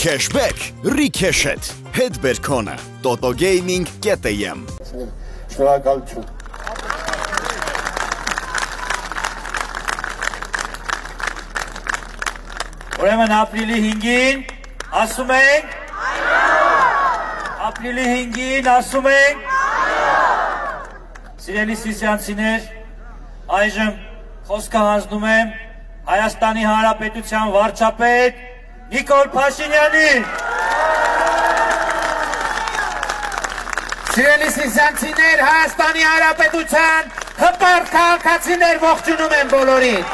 Cashback Ricochet հետ բերքոնը totogaming.am Շնորհակալություն Ուրեմն ապրիլի 5-ին ասում ենք Ապրիլի 5-ին ասում ենք Սիրելի սիսյանցիներ այժմ խոսքը հանձնում եմ Հայաստանի Հանրապետության վարչապետ Նիկոլ Փաշինյանին Սիրելի սիսյանցիներ Հայաստանի Հանրապետության հպարտ քաղաքացիներ ողջունում եմ բոլորին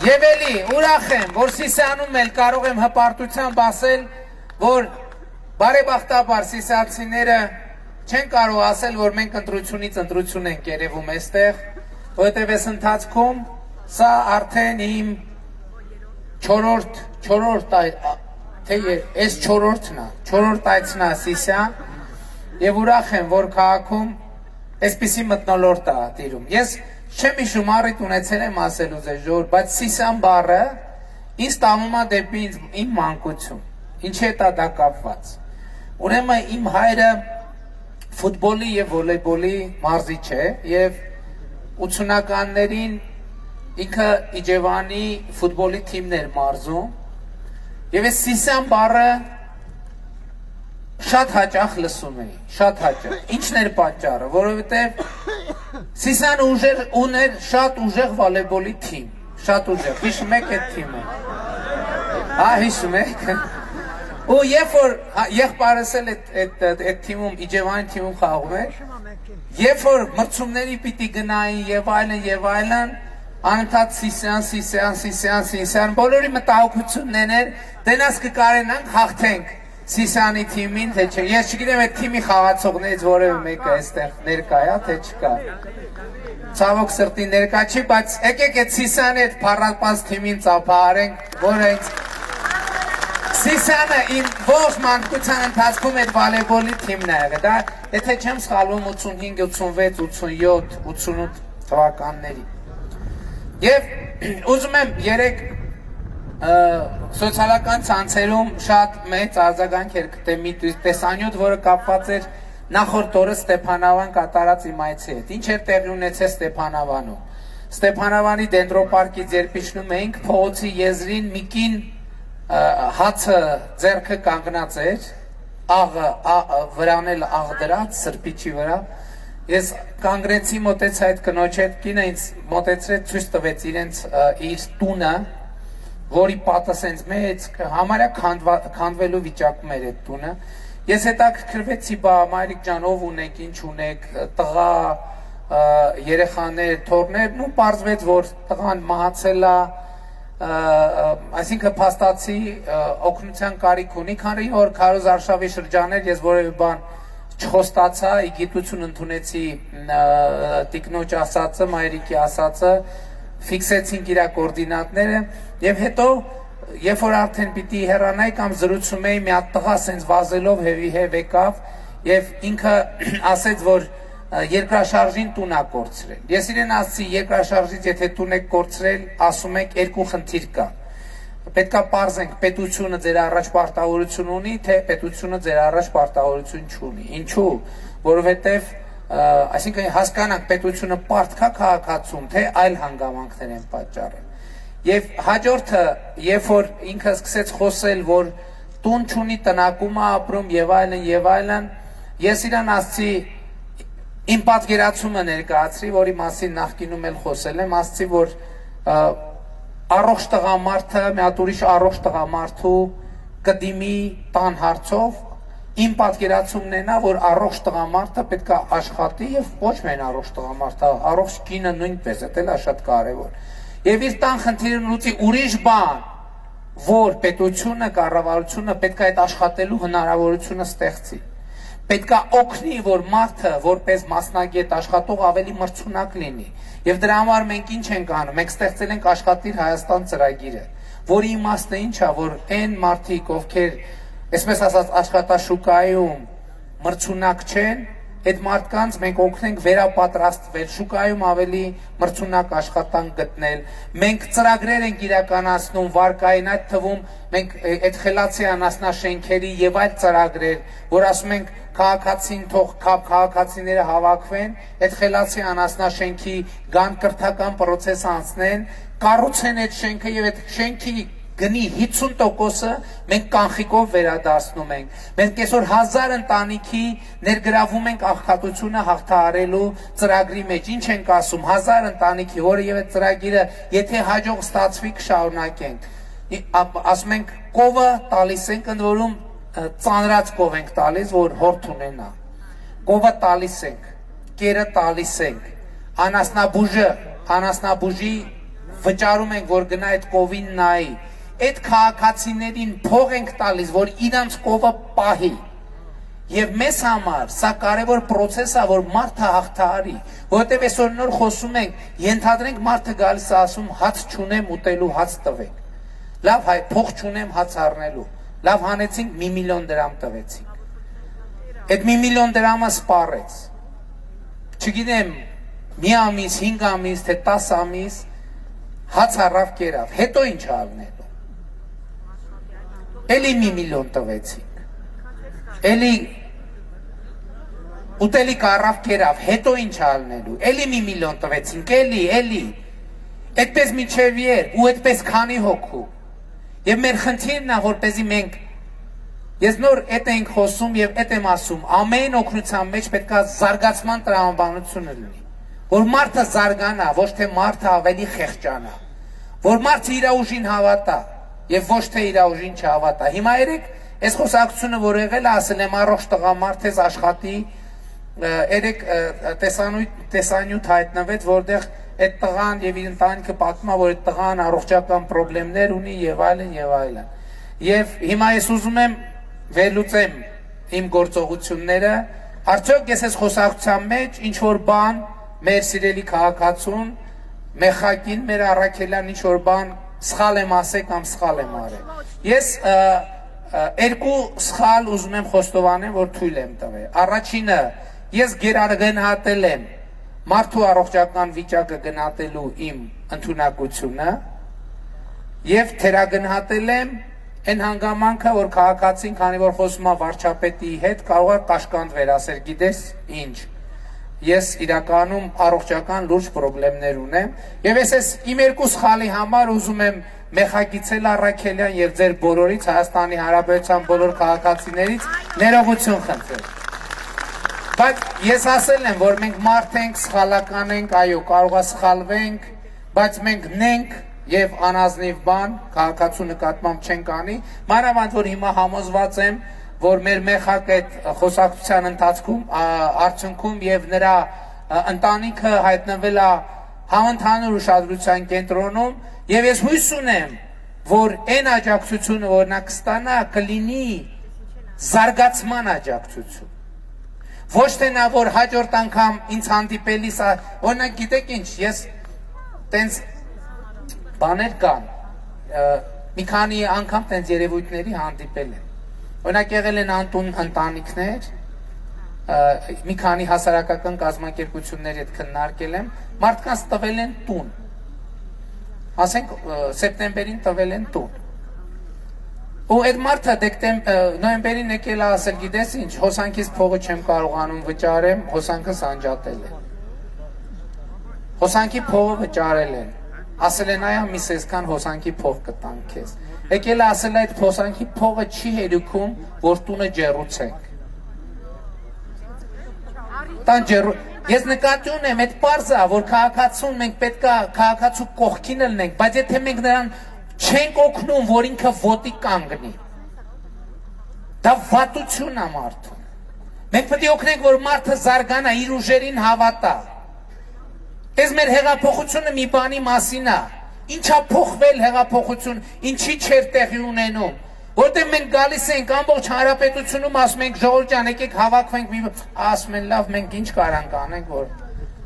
Եվ էլի ուրախ եմ, որ Սիսիանում էլ կարող եմ հպարտությամբ ասել, որ բարեբախտաբար սիսիանցիները չեն կարող ասել, որ մենք ընտրությունից ընտրություն ենք երևում այստեղ, որովհետև այս ընթացքում սա արդեն իմ չորրորդ այցն է Սիսիան եւ ուրախ եմ, որ քաղաքում այսպիսի մթնոլորտ է տիրում։ Ես չեմ հիշում առիթ ունեցել եմ ասելու ձեզ ժողովուրդ, բայց Սիսիան բառը ինձ տանում է դեպի իմ մանկություն։ Ինչի հետ է դա կապված։ Ուրեմն իմ հայրը ֆուտբոլի եւ վոլեյբոլի մարզիչ է եւ 80-ականներին ինքը Իջևանի ֆուտբոլի թիմներ մարզում եւ այս Սիսիան բառը շատ հաճախ լսում էի, շատ հաճախ։ Ինչն էր պատճառը, որովհետեւ Սիսիան ուներ շատ ուժեղ վոլեյբոլի թիմ, շատ ուժեղ։ Հիշում եք այդ թիմը։ Հա, հիշում եք։ Ու երբ որ եղբայրս էլ այդ թիմում Իջևանի թիմում խաղում էր, երբ որ մրցումների պիտի գնային եւ այլն, անընդհատ Սիսիան, բոլորի մտահոգությունն էր, դենաս կկարենանք հաղթենք Սիսիանի թիմին, թե չէ։ Ես չգիտեմ այդ թիմի խաղացողներից որևէ մեկը այստեղ ներկա է, թե չկա։ Ցավոք սրտի ներկա չի, բայց եկեք այդ Սիսիանի այդ փառատված թիմին ծափահարենք, որը ինձ Սիսիանը իմ ողջ մանկության ընթացքում այդ վոլեյբոլի թիմն է եղել։ Դա եթե չեմ սխալվում 85, 86, 87, 88 թվականների։ Եվ ուզում եմ երեք սոցիալական ցանցերում շատ մեծ արձագանք էր գտել մի տեսանյութ, որը կապված էր նախորդ օրը Ստեփանավան կատարած իմ այցի հետ։ Ինչ էր տեղի ունեցել Ստեփանավանում։ Ստեփանավանի դենդրոպարկից երբ իջնում էինք, փողոցի եզրին մի կին հացը ձեռքը կանգնած էր, վրան էլ աղ դրած, սրբիչի վրա։ Ես կանգնեցի, մոտեցա այդ կնոջ հետ, կինը ինձ մոտեցրեց, ցույց տվեց իր տունը, որի պատը սենց մեծ, համարյա քանդվելու վիճակում էր այդ տունը։ Ես հետաքրքրվեցի, բա մայրիկ ջան, ով ունեք, ինչ ունեք, տղա, երեխաներ, թոռներ, ու պարզվեց, որ տղան մահացել է, այսինքն փաստացի օգնության կարիք ունի, քանի որ քարոզարշավի շրջաներ ես որևէ բան չխոստացա, գիտություն ընդունեցի տիկնոջ ասածը, մայրիկի ասածը, ֆիքսեցինք իր կոորդինատները եւ հետո երբ որ արդեն պիտի հեռանայի կամ զրուցում էի մի հատ տղա սենց վազելով հեվ եկավ եւ ինքը ասեց որ երկրաշարժին տուն ա կորցրել։ Ես իրեն ասացի երկրաշարժից եթե տուն եք կորցրել, ասում եք երկու խնդիր կա։ Պետքա պարզենք պետությունը ձեր առաջ պարտավորություն ունի, թե պետությունը ձեր առաջ պարտավորություն չունի։ Ինչու՞, որովհետեւ այսինքն հասկանանք պետությունը պարտք է քաղաքացում, թե այլ հանգամանքներ են պատճառել։ Եվ հաջորդը, երբ որ ինքը սկսեց խոսել, որ տուն չունի, տնակում է ապրում եւ այլն, ես իրան ասացի իմ պատկերացումը ներկայացրի, որի մասին նախկինում էլ խոսել եմ, ասացի, որ առողջ տղամարդը, մի հատ ուրիշ առողջ տղամարդու կդիմի տան հարցով Իմ պատկերացումն է նա, որ առողջ տղամարդը պետք է աշխատի եւ ոչ միայն առողջ տղամարդը, առողջ կինը նույնպես, դա էլ է շատ կարեւոր։ Եվ իր տան խնդիրը լուծի ուրիշ բան, որ պետությունը, կառավարությունը պետք է այդ աշխատելու հնարավորությունը ստեղծի։ Պետք է օգնի, որ մարդը որպես մասնագետ աշխատող ավելի մրցունակ լինի։ Եվ դրա համար մենք ինչ ենք անում։ Մենք ստեղծել ենք Աշխատիր Հայաստան ծրագիրը, որի իմաստը ինչ է, որ այն մարդիկ, ովքեր այսպես ասած աշխատաշուկայում մրցունակ չեն, այդ մարդկանց մենք օգնենք վերապատրաստվել, շուկայում ավելի մրցունակ աշխատանք գտնել։ Մենք ծրագրեր ենք իրականացնում վարկային, այդ թվում մենք այդ խելացի անասնաշենքերի եւ այլ ծրագրեր, որ ասում ենք քաղաքացին թող քաղաքացիները հավաքվեն, այդ խելացի անասնաշենքի գան կրթական process անցնեն, կառուցեն այդ շենքը եւ այդ շենքի գնի 50%-ը մենք կանխիկով վերադարձնում ենք։ Մենք այսօր 1000 ընտանիքի ներգրավում ենք աղքատությունը հաղթահարելու ծրագրի մեջ։ Ինչ ենք ասում 1000 ընտանիքի, որը եւ այդ ծրագիրը եթե հաջող ստացվի կշարունակենք։ Ասում ենք կովը տալիս ենք, ընդ որում ծանրած կով ենք տալիս, որ հորթ ունենա։ Կովը տալիս ենք, կերը տալիս ենք, անասնաբուժի վճարում ենք, որ գնա այդ կովին նայի։ Այդ քաղաքացիներին փող ենք տալիս, որ իրանց կովը պահի։ Եվ մեզ համար սա կարևոր process է, որ մարդը հաղթահարի, որովհետև այսօր նոր խոսում ենք, ենթադրենք մարդը գալիս է ասում հաց չունեմ ուտելու, հաց տվեք։ Լավ հայ, փող չունեմ հաց առնելու։ Լավ հանեցինք 1 միլիոն դրամ տվեցինք։ Այդ 1 միլիոն դրամը սպառեց։ Չգիտեմ, մի ամիս, 5 ամիս, թե 10 ամիս հաց առավ կերավ, հետո ինչ առնելու։ Էլի 1 միլիոն տվեցինք, էլի ուտելիք առավ կերավ, հետո ինչ առնելու, էլի 1 միլիոն տվեցինք, էլի, այդպես մինչև երբ ու այդպես քանի հոգու։ Եվ մեր խնդիրն է, որպեսզի մենք, ես նոր էդ ենք խոսում եւ էդ եմ ասում, ամեն օգնության մեջ պետք է զարգացման տրամաբանությունը լինի, որ մարդը զարգանա, ոչ թե մարդը ավելի խեղճանա, որ մարդը իր ուժին հավատա եւ ոչ թե իր ուժին չհավատա։ Հիմա երեք այս խոսակցությունը, որ եղել է, ասել եմ առողջ տղամարդ ես աշխատի, երեք տեսանյութ հայտնվեց, որտեղ այդ տղան եւ իր ընտանիքը պատմում, որ այդ տղան առողջական խնդիրներ ունի եւ այլն։ Եվ հիմա ես ուզում եմ վերլուծեմ իմ գործողությունները, արդյոք ես այս խոսակցության մեջ ինչ որ բան մեր սիրելի քաղաքացուն, մեխակին, մեր առաքելյան ինչ որ բան սխալ եմ ասել կամ սխալ եմ արել։ Ես երկու սխալ ուզում եմ խոստովանեմ, որ թույլ եմ տվել։ Առաջինը, ես գնահատել եմ մարդու առողջական վիճակը գնահատելու իմ ընդունակությունը եւ թերագնահատել եմ այն հանգամանքը, որ քաղաքացին, քանի որ խոսում է վարչապետի հետ, կարող է կաշկանդվել, ասել գիտես ինչ, ես իրականում առողջական լուրջ խնդիրներ ունեմ եւ ես իմ երկու սխալի համար ուզում եմ մեխակիցել Առաքելյան եւ ձեր բոլորից, Հայաստանի Հանրապետության բոլոր քաղաքացիներից ներողություն խնդրել։ Բայց ես ասել եմ, որ մենք մարդ ենք, սխալական ենք, այո, կարող է սխալվենք, բայց մենք նենք եւ անազնիվ բան քաղաքացու նկատմամբ չենք անի, մանավանդ որ հիմա համոզված եմ, որ մեր մեխակ այդ խոսակցության ընթացքում արդյունքում եւ նրա ընտանիքը հայտնվել է համընդհանուր ուշադրության կենտրոնում եւ ես հույս ունեմ, որ այն աջակցությունը, որ նա կստանա, կլինի զարգացման աջակցություն։ Ոչ թե նա, որ հաջորդ անգամ ինձ հանդիպելիս, օրինակ գիտեք ինչ, ես տենց բաներ կան, մի քանի անգամ տենց երևույթների հանդիպել եմ։ Օրինակ եղել են անտուն ընտանիքներ, մի քանի հասարակական կազմակերպությունների հետ քննարկել եմ, մարդկանց տվել են տուն, ասենք սեպտեմբերին տվել են տուն։ Ու այդ մարդը նոյեմբերին եկել է ասել, գիտես ինչ, հոսանքից փողը չեմ կարողանում վճարեմ, հոսանքը սանջատել է։ Հոսանքի փողը վճարել են, ասել են այա մի սեսքան հոսանքի փող կտանք քեզ։ Եկել է ասել այդ հոսանքի փողը չի հերիքում, որ տունը ջեռուցենք։ Ես նկատի ունեմ, այդ պարզ է, որ քաղաքացուն մենք պետք է քաղաքացու կողքին լինենք, բայց եթե մենք նրան չենք օգնում, որ ինքը ոտի կանգնի, դա վատություն է մարդուն։ Մենք պետք է օգնենք, որ մարդը զարգանա, իր ուժերին հավատա։ Այս մեր հեղափոխությունը մի բանի մասին է, ինչա փոխվել հեղափոխություն, ինչի չէր տեղի ունենում, որտեղ մենք գալիս ենք ամբողջ հանրապետությունում, ասում ենք ժողովուրդ ջան, եկեք հավաքվենք, ասում են լավ, մենք ինչ կարանք անենք, որ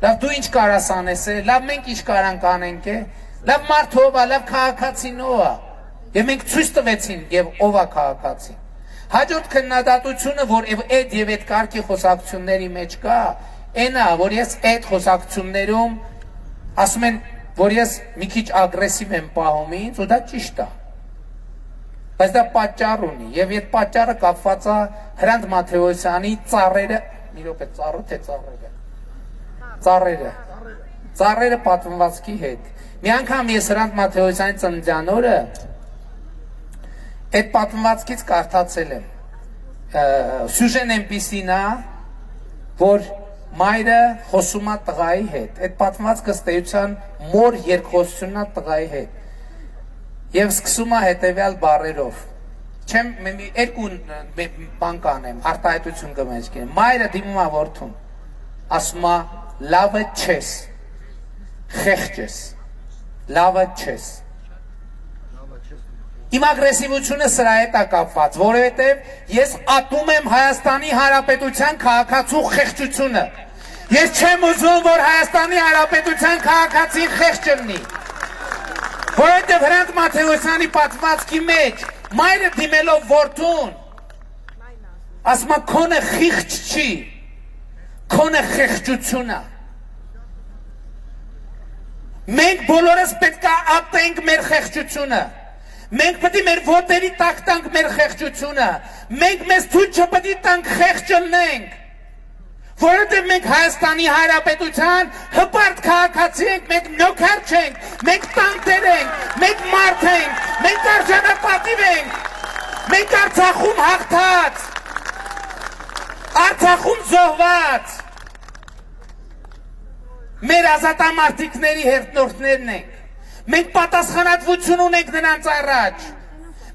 լավ դու ինչ կարաս անես, լավ մենք ինչ կարանք անենք, լավ մարդ ով է, լավ քաղաքացին ով է, եւ մենք ցույց տվեցին եւ ով է քաղաքացին։ Հաջորդ քննադատությունը, որ այդ եւ այդ կարգի խոսակցությունների մեջ կա, այնա, որ ես այդ խոսակցություններում ասում են, որ ես մի քիչ ագրեսիվ եմ պահում ինձ, ու դա ճիշտ է։ Բայց դա պատճառ ունի, եւ այդ պատճառը կապված է Հրանտ Մաթեոսյանի ծառերը, մի րոպե, ծառը թե ծառերը։ Ծառերը պատմվածքի հետ։ Մի անգամ ես Հրանտ Մաթեոսյանի ծննդյան օրը այդ պատմվածքից կարդացել եմ։ Սյուժեն այնպիսին է, որ մայրը խոսում է տղայի հետ։ Այդ պատմվածքը ըստ էության մոր երկխոսությունն է տղայի հետ։ Եվ սկսում է հետևյալ բառերով։ Չեմ երկու բան կանեմ, արտահայտություն կմեջքեմ։ Մայրը դիմում է որդուն, ասում է լավը չես, խեղճ ես, լավը չես։ Իմ ագրեսիվությունը սրա հետ է կապված, որովհետև ես ատում եմ Հայաստանի Հանրապետության քաղաքացու խեղճությունը։ Ես չեմ ուզում, որ Հայաստանի Հանրապետության քաղաքացին խեղճ լինի։ Որովհետև Հրանտ Մաթեոսյանի պատմվածքի մեջ մայրը դիմելով որդուն, ասում է քոնը խիղճ չի, քոնը խեղճություն է։ Մենք բոլորս պետք է ատենք մեր խեղճությունը։ Մենք պետք է մեր ոտերի տակ տանք մեր խեղճությունը։ Մենք մեզ թույլ չպետք է տանք խեղճ լինենք։ Որովհետև մենք Հայաստանի Հանրապետության հպարտ քաղաքացի ենք, մենք նոքար չենք, մենք տանտեր ենք, մենք մարդ ենք, մենք արժանապատիվ ենք, մենք Արցախում հաղթած, Արցախում զոհված, մեր ազատամարտիկների հերթնորդներն ենք, մենք պատասխանատվություն ունենք նրանց առաջ,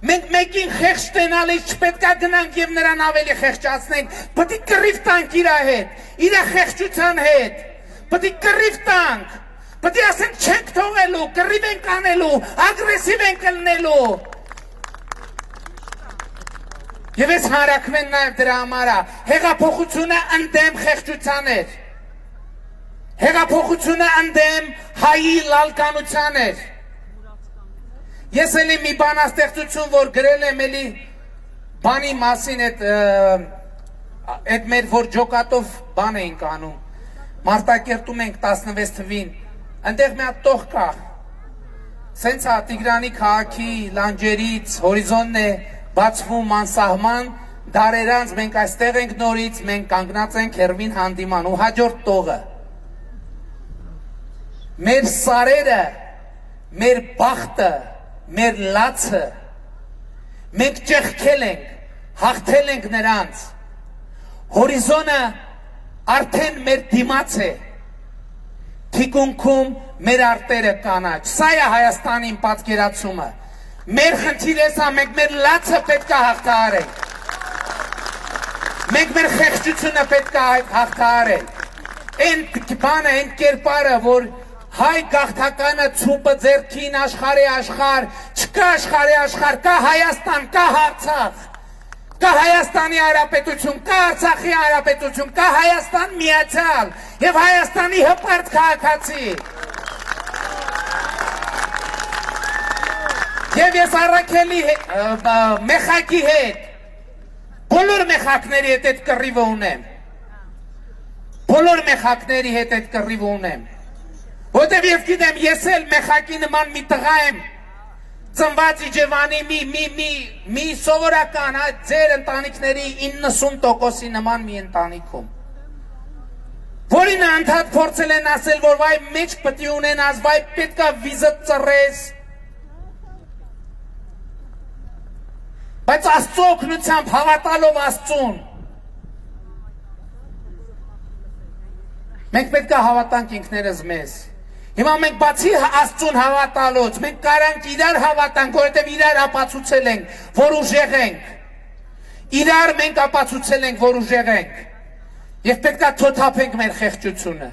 մենք մեկին խեղճ տենալից չպետք է գնանք և նրան ավելի խեղճացնենք, պետք է կռիվ տանք իր հետ, իր խեղճության հետ, պետք է կռիվ տանք, պետք է ասենք չենք թողելու, կռիվ ենք անելու, ագրեսիվ ենք լինելու։ Եվ ես հանրաքվեն նաև դրա համար է, հեղափոխությունը ընդդեմ խեղճության էր, հեղափոխությունը ընդդեմ հայի լալկանության էր։ Ես էլի մի բանաստեղծություն, որ գրել եմ էլի բանի մասին, այդ մեր որ ջոկատով բան էինք անում, Մարտակերտում ենք 16 թվին, ընդեղ մի հատ տող կա, սենց է Տիգրանի քաղաքի լանջերից հորիզոնն է բացվում անսահման, դարեր անց մենք այստեղ ենք նորից, մենք կանգնած ենք հեռվին հանդիման ու հաջորդ տողը։ Մեր սարերը, մեր բախտը, մեր լացը, մենք ճեղքել ենք, հաղթել ենք նրանց, հորիզոնը արդեն մեր դիմաց է, թիկունքում մեր արտերը կանաչ, սա է Հայաստանին պատկերացումը, մեր խնդիրը սա, մենք մեր լացը պետք է հաղթահարենք, մենք մեր խեղճությունը պետք է հաղթահարենք, այն բանը, այն կերպարը, որ հայ գաղթականը ցուպը ձեռքին աշխարհի աշխարհ, չկա աշխարհի աշխարհ, կա Հայաստան, կա Արցախ, կա Հայաստանի Հանրապետություն, կա Արցախի Հանրապետություն, կա Հայաստան միացյալ եւ Հայաստանի հպարտ քաղաքացի։ Եվ ես Առաքելի մեխակի հետ, բոլոր մեխակների հետ այդ կռիվը ունեմ, բոլոր մեխակների հետ այդ կռիվը ունեմ, Որտև ես գիտեմ, ես էլ մեխակի նման մի տղա եմ, ծնված Իջևանի մի սովորական, ձեր ընտանիքների 90%-ի նման մի ընտանիքում, որին անդադ փորձել են ասել, որ վայ մեջ պտի ունենաս, վայ պետքա վիզը ծռես, բայց Աստծո օգնությամբ հավատալով Աստծուն, մենք պետքա հավատանք ինքներս մեզ, Հիմա մենք բացի Աստծուն հավատալուց, մենք կարանք իրար հավատանք, որովհետև իրար ապացուցել ենք, որ ուժեղ ենք, իրար մենք ապացուցել ենք, որ ուժեղ ենք, և պետք է թոթափենք մեր խեղճությունը,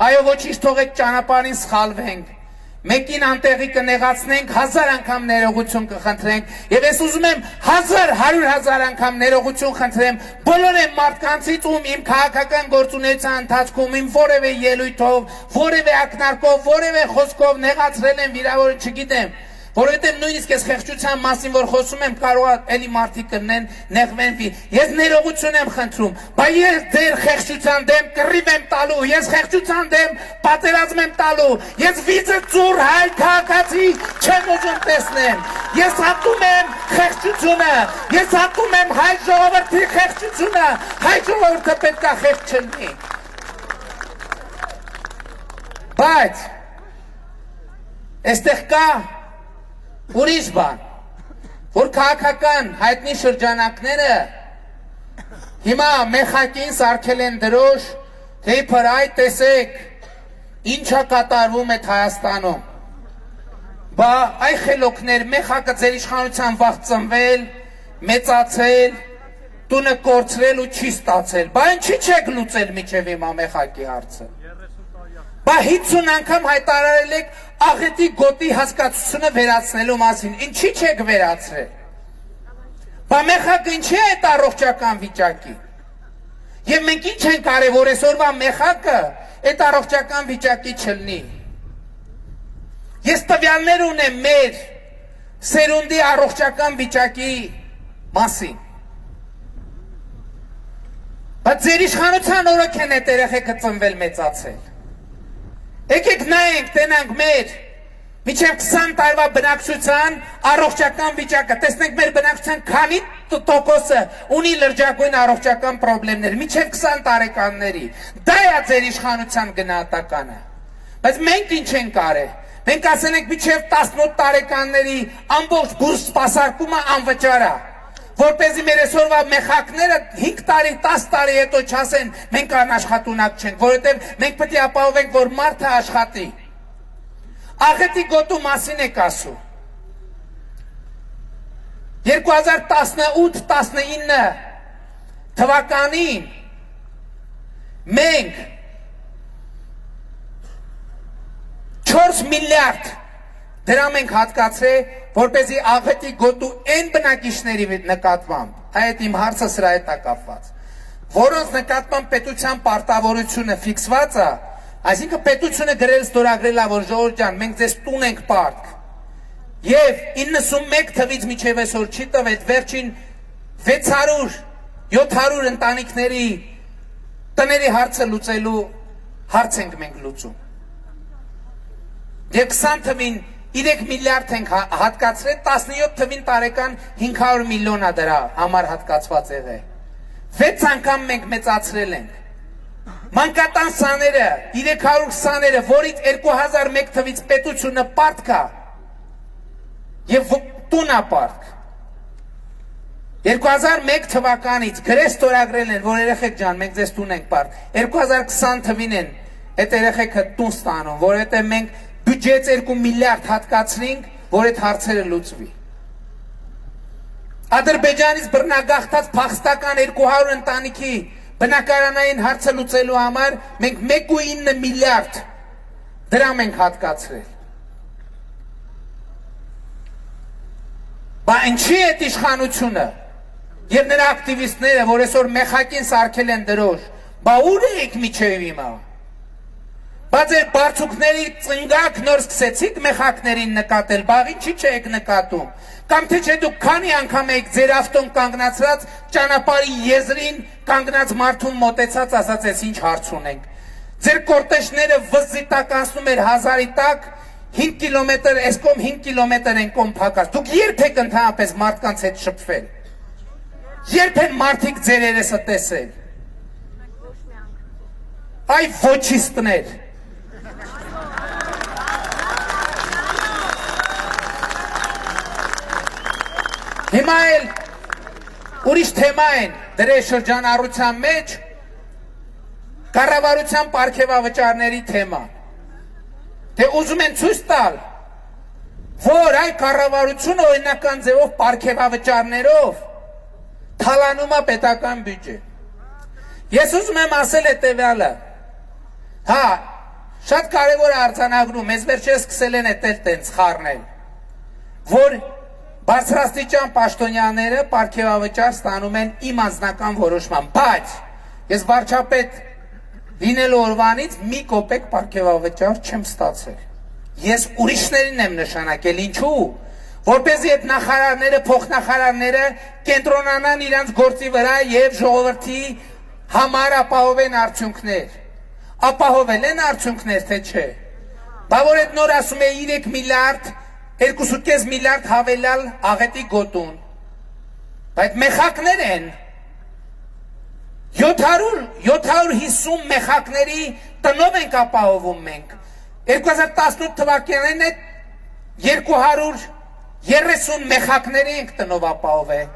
այո ոչինչ թողեք ճանապարհին սխալվենք, մեկին անտեղի կնեղացնենք, 1000 անգամ ներողություն կխնդրենք, և ես ուզում եմ 100,000 անգամ ներողություն խնդրեմ բոլոր այն մարդկանցից, ում իմ քաղաքական գործունեության ընթացքում իմ որևէ ելույթով, որևէ ակնարկով, որևէ խոսքով նեղացրել եմ, վիրավորել չգիտեմ, Որովհետև նույնիսկ այս խեղճության մասին որ խոսում եմ, կարող է էլի մարդիկ կնեն, նեղվեն։ Ես ներողություն եմ խնդրում, բայց ես ձեր խեղճության դեմ կռիվ եմ տալու, ես խեղճության դեմ պատերազմ եմ տալու, ես վիճը ծուր հայ քաղաքացի չեմ ուզում տեսնեմ։ Ես հատում եմ խեղճությունը, ես հատում եմ հայ ժողովրդի խեղճությունը, հայ ժողովուրդը պետք է խեղճ չլինի։ Բայց այստեղ կա ուրիշ բան, որ քաղաքական հայտնի շրջանակները հիմա մեխակին սարքել են դրոշ, թե իբր այ տեսեք ինչա կատարվում է Հայաստանում։ Բա այ խելոքներ, մեխակը ձեր իշխանության վաղ ծնվել, մեծացել, տունը կորցրել ու չի ստացել։ Բա ինչի չեք լուծել մինչև հիմա մեխակի հարցը։ Բա 50 անգամ հայտարարել եք աղետի գոտի հասկացությունը վերացնելու մասին, ինչի չեք վերացրել։ Բա մեխակը ինչի է այդ առողջական վիճակի։ Եվ մենք ինչ ենք արել, որ այսօրվա մեխակը այդ առողջական վիճակի չլինի։ Ես տվյալներ ունեմ մեր սերունդի առողջական վիճակի մասին։ Բայց ձեր իշխանության օրոք են այդ երեխեքը ծնվել մեծացել։ Եկեք նայենք, տենանք մեր մինչև 20 տարվա բնակչության առողջական վիճակը, տեսնենք մեր բնակչության քանի տոկոսը ունի լրջագույն առողջական պրոբլեմներ, մինչև 20 տարեկանների, դա է ձեր իշխանության գնահատականը, բայց մենք ինչ ենք արել, մենք ասել ենք մինչև 18 տարեկանների ամբողջ բուրս սպասարկումը անվճար է, որպեսզի մեր այսօրվա մեխակները 5 տարի, 10 տարի հետո չասեն, մենք անաշխատունակ չենք, որովհետև մենք պետք է ապահովենք, որ մարդը աշխատի։ Աղետի գոտու մասին եք ասում։ 2018-19 թվականին մենք 4 միլիարդ դրամ ենք հատկացրել, որպեսզի աղետի գոտու այն բնակիչների նկատմամբ, այդ իմ հարցը սրա հետ է կապված, որոնց նկատմամբ պետության պարտավորությունը ֆիքսված է, այսինքն պետությունը գրել ստորագրել է, որ ժողովուրդ ջան, մենք ձեզ տուն ենք պարտք, եւ 91 թվից մինչեւ այսօր չի տվել, վերջին 600-700 ընտանիքների տների հարցը լուծելու հարց ենք մենք լուծում։ Եվ 20 թվին 3 միլիարդ ենք հատկացրել, 17 թվին տարեկան 500 միլիոն է դրա համար հատկացված եղել։ 6 անգամ մենք մեծացրել ենք։ Մանկատան սաները, 300 սաները, որից 2001 թվից պետությունը պարտք է եւ տուն է պարտք։ 2001 թվականից գրես ստորագրել են, որ երեխեք ջան, մենք ձեզ տուն ենք պարտք։ 2020 թվին են այդ երեխեքը տուն ստանում, որովհետեւ մենք բյուջեից 2 միլիարդ հատկացրինք, որ այդ հարցերը լուծվի։ Ադրբեջանից բռնագաղթած փախստական 200 ընտանիքի բնակարանային հարցը լուծելու համար մենք 1.9 միլիարդ դրամ ենք հատկացրել։ Բա ինչի է այդ իշխանությունը եւ նրա ակտիվիստները, որ այսօր մեխակին սարքել են դրոշ, բա ուր եք միջև հիմա։ Բա ձեր բարձուկների ծնգակ նոր սկսեցիք մեխակներին նկատել, բա ինչի չեք նկատում։ Կամ թե չէ դուք քանի անգամ եք ձեր ավտոն կանգնացրած ճանապարհի եզրին կանգնած մարդուն մոտեցած ասած էս ինչ հարց ունենք։ Ձեր կորտեժները վզզիտականցնում էր 1000-ի տակ 5 կիլոմետր, այս կողմ 5 կիլոմետր են կողմ փակած։ Դուք երբ եք ընդհանրապես մարդկանց հետ շփվել։ Երբ են մարդիկ ձեր երեսը տեսել։ Այ ոչիստներ։ Հիմա էլ ուրիշ թեմա են դրել շրջանառության մեջ կառավարության պարգևավճարների թեման։ Թե ուզում են ցույց տալ, որ այ կառավարությունը օրինական ձևով պարգևավճարներով թալանում է պետական բյուջե։ Ես ուզում եմ ասել հետևյալը։ Հա, շատ կարևոր է արձանագրում, մեզ վերջերս սկսել են այդտենց խառնել, որ բարձրաստիճան պաշտոնյաները պարգևավճար ստանում են իմ անձնական որոշման, բայց ես վարչապետ լինելու օրվանից մի կոպեկ պարգևավճար չեմ ստացել։ Ես ուրիշներին եմ նշանակել, ինչու, որպեսզի այդ նախարարները, փոխնախարարները կենտրոնանան իրանց գործի վրա եւ ժողովրդի համար ապահովեն արդյունքներ։ Ապահովել են արդյունքներ, թե չէ։ Բա որ այդ նոր ասում է 3 միլիարդ, 2.5 միլիարդ հավելյալ աղետի գոտուն։ Բայց մեխակներ են։ 750 մեխակների տնով ենք ապահովում մենք։ 2018 թվականին է 230 մեխակների ենք տնով ապահովել։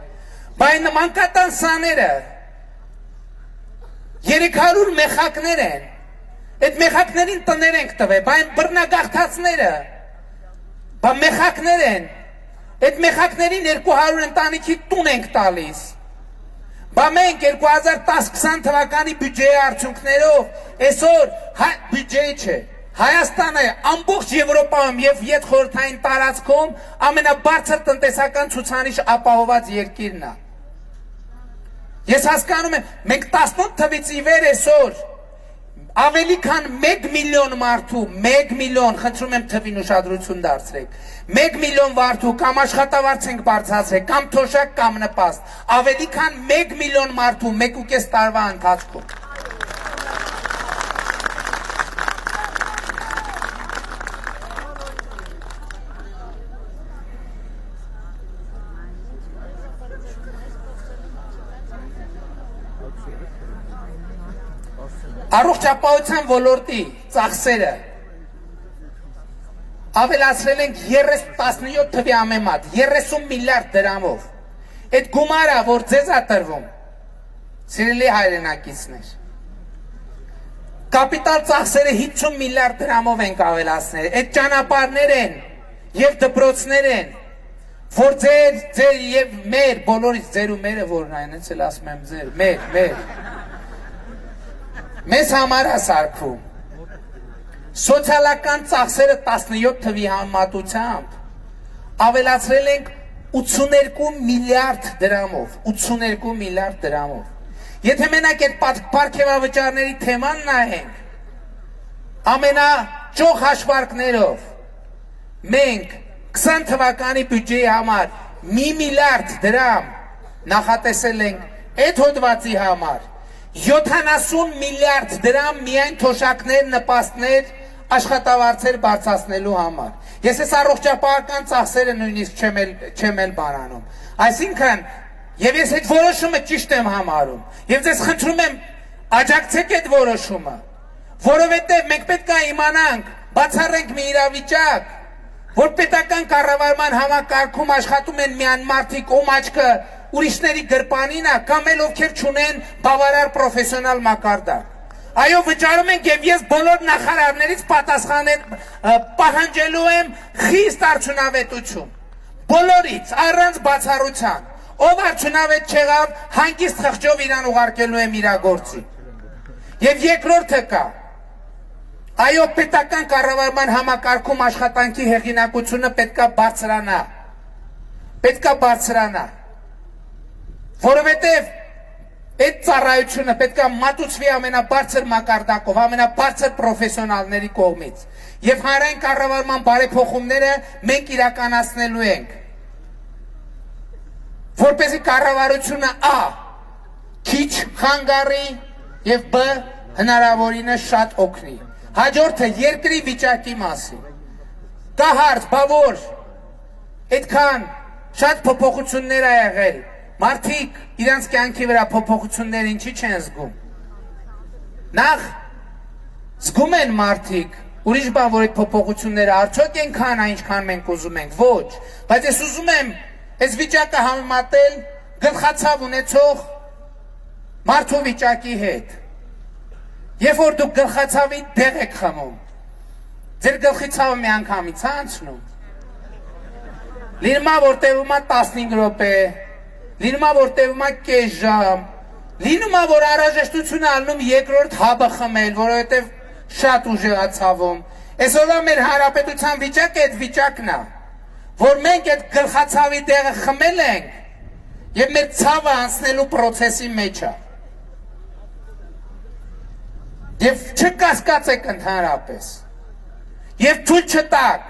Բայց նման կատանսաները 300 մեխակներ են։ Այդ մեխակներին տներ ենք տվել, բայց բռնագաղթածները բա մեխակներ են։ Այդ մեխակներին 200 ընտանիքի տուն ենք տալիս։ Բա մենք 2010-20 թվականի բյուջեի արդյունքներով այսօր բյուջեի չէ։ Հայաստանը ամբողջ Եվրոպայում եւ յետխորհրդային տարածքում ամենաբարձր տնտեսական ցուցանիշ ապահոված երկիրն է։ Ես հասկանում եմ, մենք 18 թվից ի վեր այսօր ավելի քան 1 միլիոն մարդու, 1 միլիոն, խնդրում եմ թվին ուշադրություն դարձրեք, 1 միլիոն մարդու կամ աշխատավարձ ենք բարձրացրել, կամ թոշակ, կամ նպաստ, ավելի քան 1 միլիոն մարդու 1.5 տարվա ընթացքում։ Առողջապահության ոլորտի ծախսերը ավելացրել ենք 17 թվի ամեմատ 30 միլիարդ դրամով։ Այդ գումարը, որ ձեզ է տրվում, սիրելի հայրենակիցներ, կապիտալ ծախսերը 50 միլիարդ դրամով ենք ավելացնել։ Այդ ճանապարհներ են եւ դպրոցներ են, որ ձեր եւ մեր բոլորից ձեր ու մերը որն այն էլ ասում եմ ձեր, մեր մեզ համար է սարքում։ Սոցիալական ծախսերը 17 թվի համեմատությամբ ավելացրել ենք 82 միլիարդ դրամով, 82 միլիարդ դրամով։ Եթե մենակ այդ պարգևավճարների թեման նայենք, ամենաճոխ հաշվարկներով մենք 20 թվականի բյուջեի համար 1 միլիարդ դրամ նախատեսել ենք այդ հոդվածի համար, 70 միլիարդ դրամ միայն թոշակներ, նպաստներ, աշխատավարձեր բարձրացնելու համար։ Ես այս առողջապահական ծախսերը նույնիսկ չեմ էլ բանանում։ Այսինքն, եւ ես այդ որոշումը ճիշտ եմ համարում։ Եվ ձեզ խնդրում եմ, աջակցեք այդ որոշումը, որովհետեւ մենք պետք է իմանանք, բացառենք մի իրավիճակ, որ պետական կառավարման համակարգում աշխատում են միայն մարդիկ, ում աչքը ուրիշների գրպանին է, կամ էլ ովքեր չունեն բավարար պրոֆեսիոնալ մակարդակ։ Այո, վճարում ենք եւ ես բոլոր նախարարներից պահանջելու եմ խիստ արդյունավետություն։ Բոլորից, առանց բացառության։ Ով արդյունավետ չեղավ, հանգիստ խղճով իրան ուղարկելու եմ իրագործի։ Եվ երկրորդը կա։ Այո, պետական կառավարման համակարգում աշխատանքի հեղինակությունը պետքա բարձրանա։ Պետքա բարձրանա։ Որովհետև այդ ծառայությունը պետքա մատուցվի ամենաբարձր մակարդակով, ամենաբարձր պրոֆեսիոնալների կողմից։ Եվ հանրային կառավարման բարեփոխումները մենք իրականացնելու ենք։ Որպեսզի կառավարությունը ա. քիչ խանգարի եւ բ. հնարավորինս շատ օգնի։ Հաջորդը երկրի վիճակի մասին։ Կա հարց, բա որ այդքան շատ փոփոխություններ ա եղել։ Մարդիկ իրանց կյանքի վրա փոփոխություններ ինչի չեն զգում։ Նախ զգում են մարդիկ, ուրիշ բան, որ այդ փոփոխությունները արդյոք այնքան է, ինչքան մենք ուզում ենք, ոչ, բայց ես ուզում եմ այս վիճակը համեմատել գլխացավ ունեցող մարդու վիճակի հետ։ Երբ որ դուք գլխացավի դեղ եք խմում, ձեր գլխի ցավը մի անգամից է անցնում։ Լինում է, որ տևում է 15 րոպե, լինում է, որ տևում է կես ժամ, լինում է, որ անհրաժեշտություն ալնում երկրորդ հաբը խմել, որովհետև շատ ուժեղ է ցավում։ Այսօրվա մեր հանրապետության վիճակը այդ վիճակն է, որ մենք այդ գլխացավի դեղը խմել ենք եւ մեր ցավը անցնելու process-ի մեջ է։ Եվ չկասկածեք ընդհանրապես։ Եվ թույլ չտաք,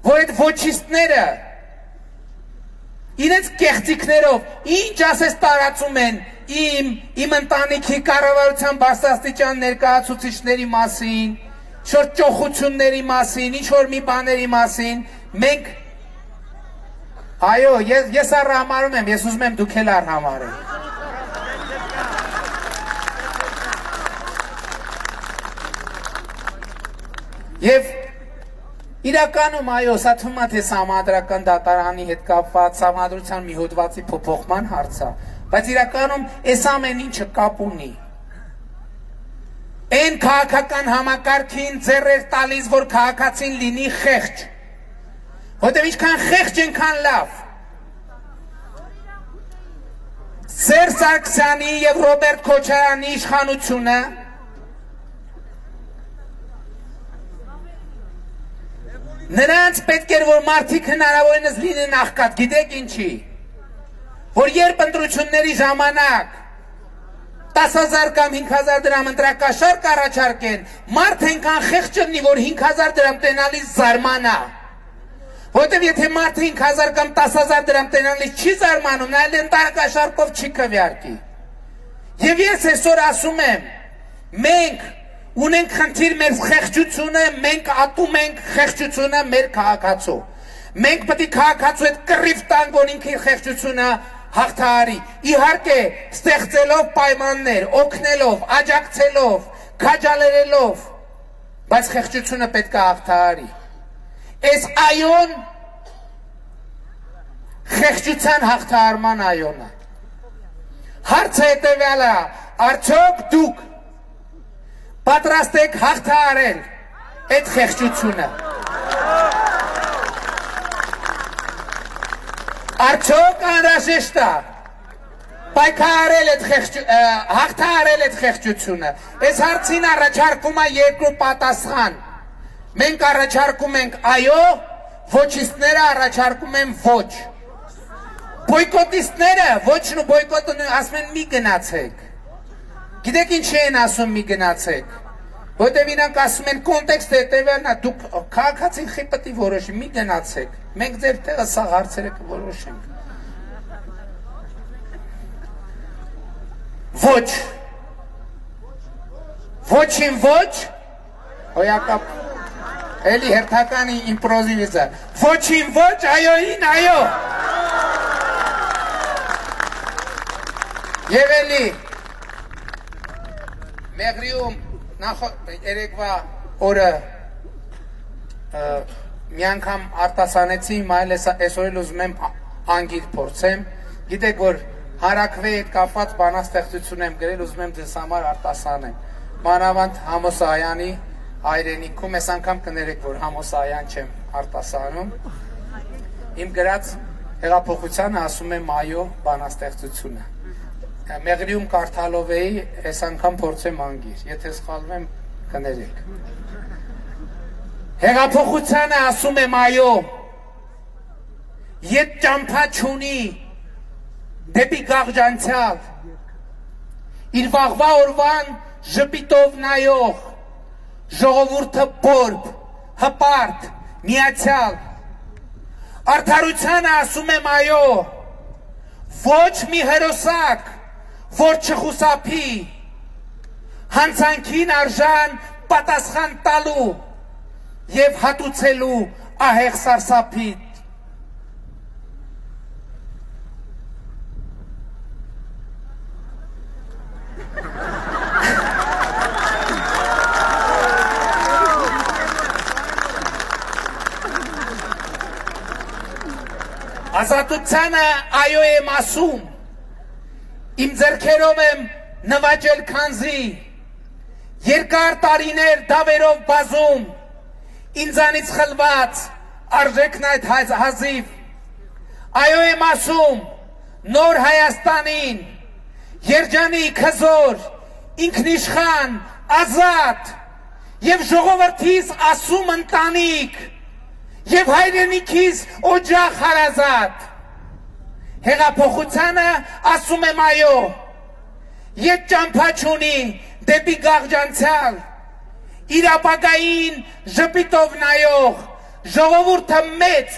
որ այդ ոչիստները իրենց կեղծիքներով ինչ ասես տարածում են իմ ընտանիքի կառավարության բարձրաստիճան ներկայացուցիչների մասին, ինչ-որ ճոխությունների մասին, ինչ-որ մի բաների մասին, մենք այո, ես արհամարում եմ, ես ուզում եմ դուք էլ արհամարեք։ Եվ իրականում այո, սա թվում է թե սահմանադրական դատարանի հետ կապված սահմանադրության մի հոդվածի փոփոխման հարց է, բայց իրականում այս ամեն ինչը կապ ունի։ Այն քաղաքական համակարգին ձեռ էր տալիս, որ քաղաքացին լինի խեղճ, որտեղ ինչքան խեղճ այնքան լավ։ Սերժ Սարգսյանի եւ Ռոբերտ Քոչարյանի իշխանությունը նրանց պետք էր, որ մարդիկ հնարավորինս լինեն աղքատ, գիտեք ինչի, որ երբ ընտրությունների ժամանակ 10,000 կամ 5,000 դրամ ընտրակաշարք առաջարկեն, մարդ այնքան խեղճ չլինի, որ 5,000 դրամ տենալիս զարմանա, որտեւ եթե մարդը 5,000 կամ 10,000 դրամ տենալիս չի զարմանում, նա էլ ընտրակաշարքով չի քվեարկի։ Եվ ես այսօր ասում եմ, մենք ունենք խնդիր մեր խեղճությունը, մենք ատում ենք խեղճությունը մեր քաղաքացու։ Մենք պետք է քաղաքացու հետ կռիվ տանք, որ ինքը իր խեղճությունը հաղթահարի։ Իհարկե, ստեղծելով պայմաններ, օգնելով, աջակցելով, քաջալերելով, բայց խեղճությունը պետք է հաղթահարի։ Այս այոն խեղճության հաղթահարման այոն է։ Հարցը հետևյալն է, արդյոք դուք պատրաստ եք հաղթահարել այդ խեղճությունը։ Արդյոք անհրաժեշտ է հաղթահարել այդ խեղճությունը։ Այս հարցին առաջարկում է երկու պատասխան։ Մենք առաջարկում ենք այո, ոչիստները առաջարկում են ոչ։ Բոյկոտիստները ոչն ու բոյկոտը ասում են մի գնացեք։ Գիտեք ինչի են ասում մի գնացեք, որտեվ իրանք ասում են կոնտեքստը հետևյալն է, դուք քաղաքացին խի պետք է որոշի, մի գնացեք, մենք ձեր տեղը սա հարցերը կորոշենք։ Ոչ, ոչին ոչ, հոյակապ, էլի հերթականի իմպրոզիվիզա, ոչին ոչ, այոին այո։ Եվ էլի, Մեղրիում երեկվա օրը մի անգամ արտասանեցի, մայլ այսօր էլ ուզում եմ անգիր փորձեմ, գիտեք որ հարակվեի հետ կապված բանաստեղծություն եմ գրել, ուզում եմ ձեզ համար արտասանեմ, մանավանդ Համոս Այանի հայրենիքում, այս անգամ կներեք, որ Համոս Այան չեմ արտասանում, իմ գրած հեղափոխությանը ասում եմ այո բանաստեղծությունը։ Մեղրիում կարդալով էի, այս անգամ փորձեմ անգիր, եթե սխալվեմ կներեք։ Հեղափոխությանը ասում եմ այո, ետ ճամփա չունի դեպի գաղջանցյալ, իր վաղվա օրվան ժպիտով նայող, ժողովուրդը բորբ, հպարտ, միացյալ։ Արդարությանը ասում եմ այո, ոչ մի հերոսակ, որ չխուսափի, հանցանքին արժան պատասխան տալու և հատուցելու ահեղ սարսափից։ Ազատությանը այո եմ ասում, իմ ձեռքերով եմ նվաճել քանզի, երկար տարիներ դավերով բազում, ինձանից խլված արժեքն այդ հազիվ, այո եմ ասում նոր Հայաստանին, երջանիկ հզոր, ինքնիշխան, ազատ և ժողովրդիս ասում ընտանիք, և հայրենիքիս օջախ հարազատ, հեղափոխությանը ասում եմ այո, ետ ճամփա չունի դեպի գաղջանցյալ, իրապագային ժպիտով նայող ժողովուրդը մեծ,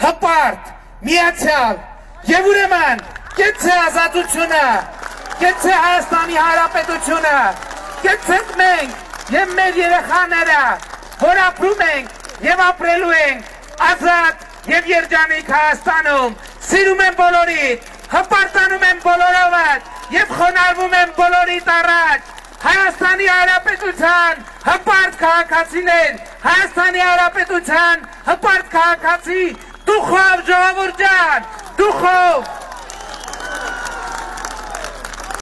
հպարտ, միացյալ եւ ուրեմն կեցե ազատությունը, կեցե Հայաստանի Հանրապետությունը, կեցեք մենք եւ մեր երեխաները, որ ապրում ենք եւ ապրելու ենք ազատ եւ երջանիկ Հայաստանում, սիրում եմ բոլորիդ, հպարտանում եմ բոլորովդ եւ խոնարհվում եմ բոլորիդ առաջ Հայաստանի Հանրապետության հպարտ քաղաքացիներ, Հայաստանի Հանրապետության հպարտ քաղաքացի, դուխով ժողովուրդ ջան, դուխով